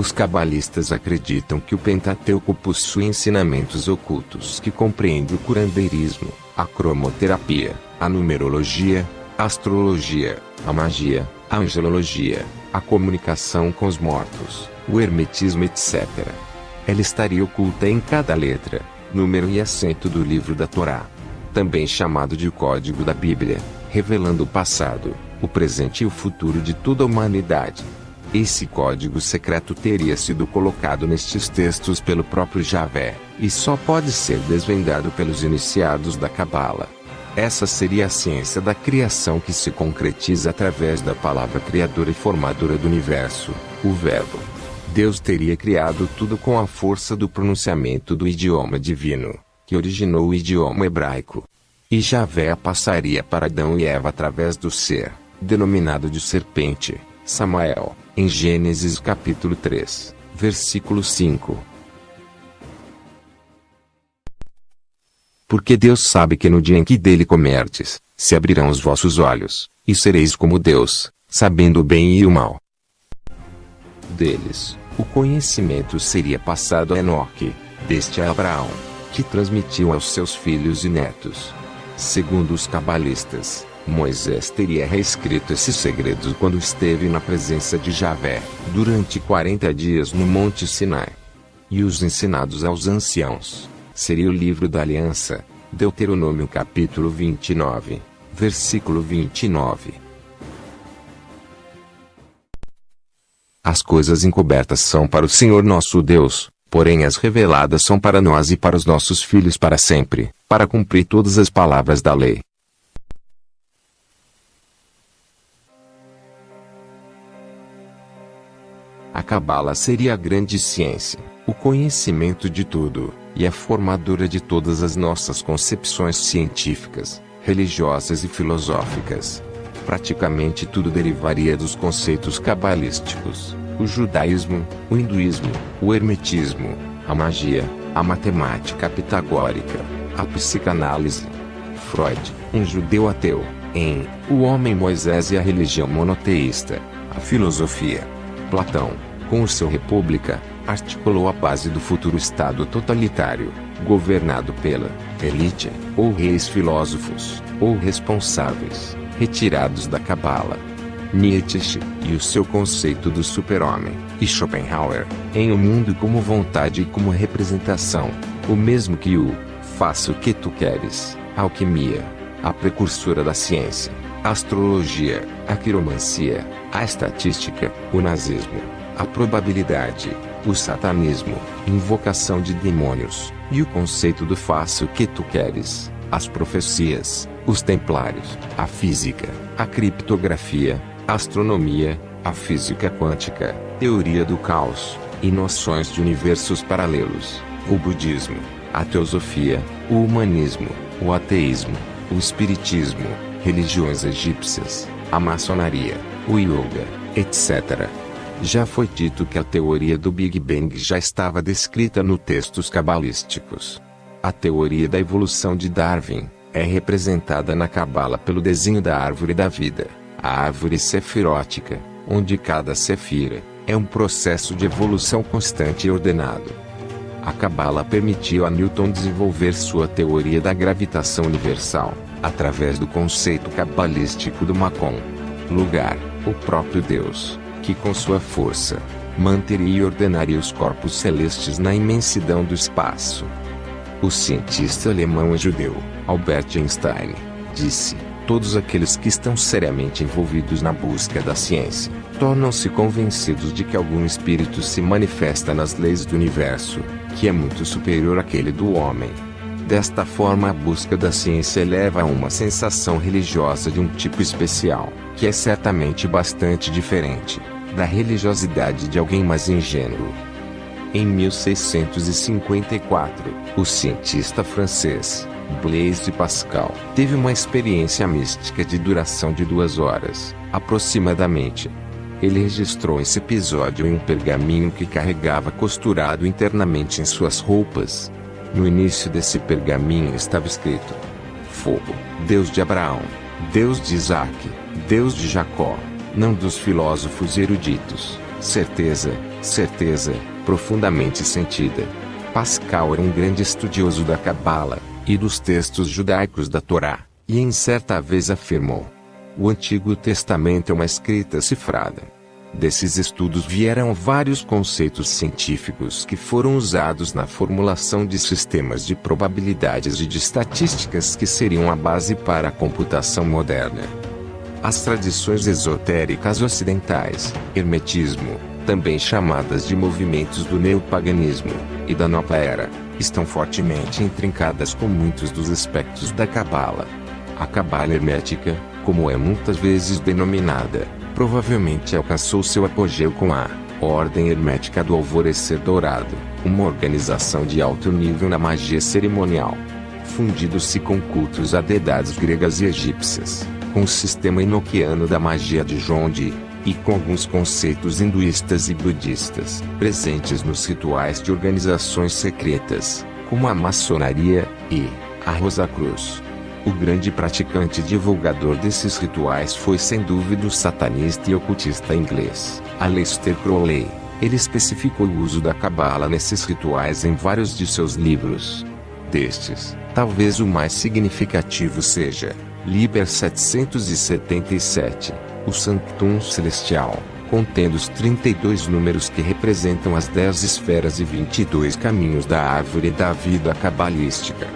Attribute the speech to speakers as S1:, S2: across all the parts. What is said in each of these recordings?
S1: Os cabalistas acreditam que o Pentateuco possui ensinamentos ocultos que compreendem o curandeirismo, a cromoterapia, a numerologia, a astrologia, a magia, a angelologia, a comunicação com os mortos, o hermetismo, etc. Ela estaria oculta em cada letra, número e acento do livro da Torá, também chamado de Código da Bíblia, revelando o passado, o presente e o futuro de toda a humanidade. Esse código secreto teria sido colocado nestes textos pelo próprio Javé, e só pode ser desvendado pelos iniciados da Cabala. Essa seria a ciência da criação que se concretiza através da palavra criadora e formadora do universo, o Verbo. Deus teria criado tudo com a força do pronunciamento do idioma divino, que originou o idioma hebraico. E Javé passaria para Adão e Eva através do ser, denominado de serpente, Samael, em Gênesis capítulo 3, versículo 5. Porque Deus sabe que no dia em que dele comerdes, se abrirão os vossos olhos, e sereis como Deus, sabendo o bem e o mal. Deles, o conhecimento seria passado a Enoque, deste a Abraão, que transmitiu aos seus filhos e netos. Segundo os cabalistas, Moisés teria reescrito esses segredos quando esteve na presença de Javé, durante 40 dias no Monte Sinai. E os ensinados aos anciãos, seria o livro da aliança, Deuteronômio capítulo 29, versículo 29. As coisas encobertas são para o Senhor nosso Deus, porém as reveladas são para nós e para os nossos filhos para sempre, para cumprir todas as palavras da lei. A Cabala seria a grande ciência, o conhecimento de tudo, e a formadora de todas as nossas concepções científicas, religiosas e filosóficas. Praticamente tudo derivaria dos conceitos cabalísticos: o judaísmo, o hinduísmo, o hermetismo, a magia, a matemática pitagórica, a psicanálise. Freud, um judeu ateu, em O Homem Moisés e a Religião Monoteísta, a filosofia. Platão, com o seu República, articulou a base do futuro Estado totalitário, governado pela elite, ou reis filósofos, ou responsáveis, retirados da Cabala. Nietzsche, e o seu conceito do super-homem, e Schopenhauer, em O Mundo como Vontade e como Representação, o mesmo que o Faça o que tu queres, a alquimia, a precursora da ciência, a astrologia, a quiromancia, a estatística, o nazismo, a probabilidade, o satanismo, invocação de demônios, e o conceito do faça o que tu queres, as profecias, os templários, a física, a criptografia, a astronomia, a física quântica, teoria do caos, e noções de universos paralelos, o budismo, a teosofia, o humanismo, o ateísmo, o espiritismo, religiões egípcias, a maçonaria, o yoga, etc. Já foi dito que a teoria do Big Bang já estava descrita nos textos cabalísticos. A teoria da evolução de Darwin é representada na Cabala pelo desenho da árvore da vida, a árvore sefirótica, onde cada sefira é um processo de evolução constante e ordenado. A Cabala permitiu a Newton desenvolver sua teoria da gravitação universal, através do conceito cabalístico do Macon. Lugar, o próprio Deus, que com sua força, manteria e ordenaria os corpos celestes na imensidão do espaço. O cientista alemão e judeu, Albert Einstein, disse: todos aqueles que estão seriamente envolvidos na busca da ciência, tornam-se convencidos de que algum espírito se manifesta nas leis do universo, que é muito superior àquele do homem. Desta forma, a busca da ciência leva a uma sensação religiosa de um tipo especial, que é certamente bastante diferente da religiosidade de alguém mais ingênuo. Em 1654, o cientista francês Blaise Pascal teve uma experiência mística de duração de 2 horas, aproximadamente. Ele registrou esse episódio em um pergaminho que carregava costurado internamente em suas roupas. No início desse pergaminho estava escrito: Fogo, Deus de Abraão, Deus de Isaque, Deus de Jacó, não dos filósofos eruditos, Certeza, certeza, profundamente sentida. Pascal era um grande estudioso da Cabala e dos textos judaicos da Torá, e em certa vez afirmou: o Antigo Testamento é uma escrita cifrada. Desses estudos vieram vários conceitos científicos que foram usados na formulação de sistemas de probabilidades e de estatísticas que seriam a base para a computação moderna. As tradições esotéricas ocidentais, hermetismo, também chamadas de movimentos do neopaganismo e da Nova Era, estão fortemente intrincadas com muitos dos aspectos da Cabala. A Cabala hermética, como é muitas vezes denominada, provavelmente alcançou seu apogeu com a Ordem Hermética do Alvorecer Dourado, uma organização de alto nível na magia cerimonial. Fundindo-se com cultos a deidades gregas e egípcias, com o sistema enoquiano da magia de Jondi, e com alguns conceitos hinduístas e budistas, presentes nos rituais de organizações secretas, como a maçonaria e a Rosacruz. O grande praticante e divulgador desses rituais foi sem dúvida o satanista e ocultista inglês, Aleister Crowley. Ele especificou o uso da Cabala nesses rituais em vários de seus livros. Destes, talvez o mais significativo seja Liber 777, o Sanctum Celestial, contendo os 32 números que representam as 10 esferas e 22 caminhos da árvore da vida cabalística.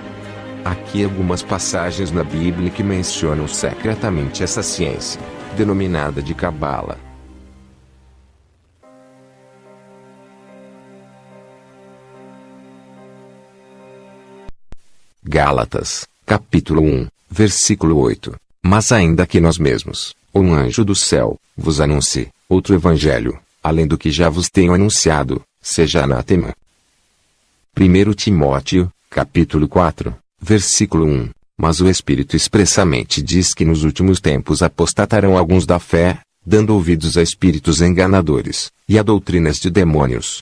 S1: Aqui algumas passagens na Bíblia que mencionam secretamente essa ciência, denominada de Cabala. Gálatas, capítulo 1, versículo 8. Mas ainda que nós mesmos, ou um anjo do céu, vos anuncie outro evangelho, além do que já vos tenho anunciado, seja anátema. 1 Timóteo, capítulo 4, versículo 1. Mas o Espírito expressamente diz que nos últimos tempos apostatarão alguns da fé, dando ouvidos a espíritos enganadores, e a doutrinas de demônios.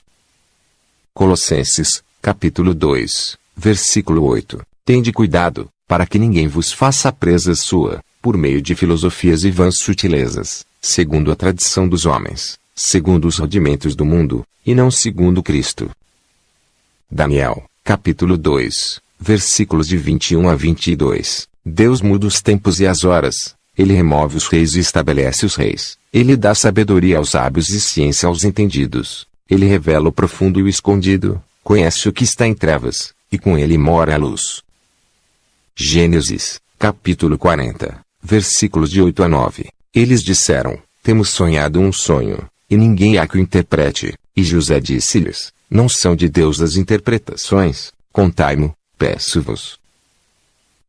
S1: Colossenses, capítulo 2, versículo 8. Tende cuidado, para que ninguém vos faça presa sua, por meio de filosofias e vãs sutilezas, segundo a tradição dos homens, segundo os rudimentos do mundo, e não segundo Cristo. Daniel, capítulo 2, versículos de 21 a 22. Deus muda os tempos e as horas, Ele remove os reis e estabelece os reis, Ele dá sabedoria aos sábios e ciência aos entendidos, Ele revela o profundo e o escondido, conhece o que está em trevas, e com Ele mora a luz. Gênesis, capítulo 40, versículos de 8 a 9. Eles disseram: temos sonhado um sonho, e ninguém há que o interprete. E José disse-lhes: não são de Deus as interpretações, contai-mo, peço-vos.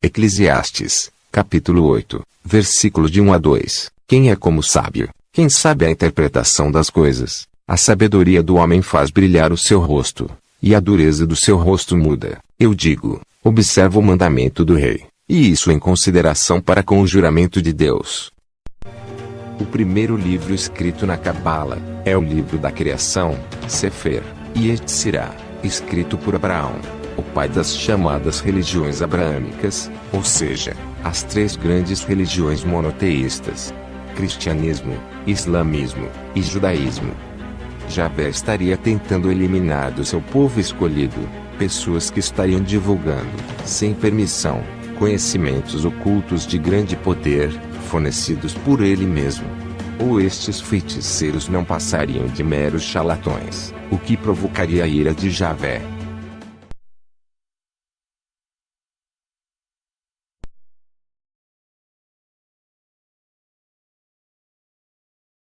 S1: Eclesiastes, capítulo 8, versículos de 1 a 2. Quem é como sábio? Quem sabe a interpretação das coisas? A sabedoria do homem faz brilhar o seu rosto, e a dureza do seu rosto muda. Eu digo: observa o mandamento do rei, e isso em consideração para com o juramento de Deus. O primeiro livro escrito na Cabala é o livro da criação, Sefer Yetzirah, escrito por Abraão, o pai das chamadas religiões abraâmicas, ou seja, as três grandes religiões monoteístas: cristianismo, islamismo e judaísmo. Javé estaria tentando eliminar do seu povo escolhido pessoas que estariam divulgando, sem permissão, conhecimentos ocultos de grande poder, fornecidos por ele mesmo. Ou estes feiticeiros não passariam de meros charlatões, o que provocaria a ira de Javé.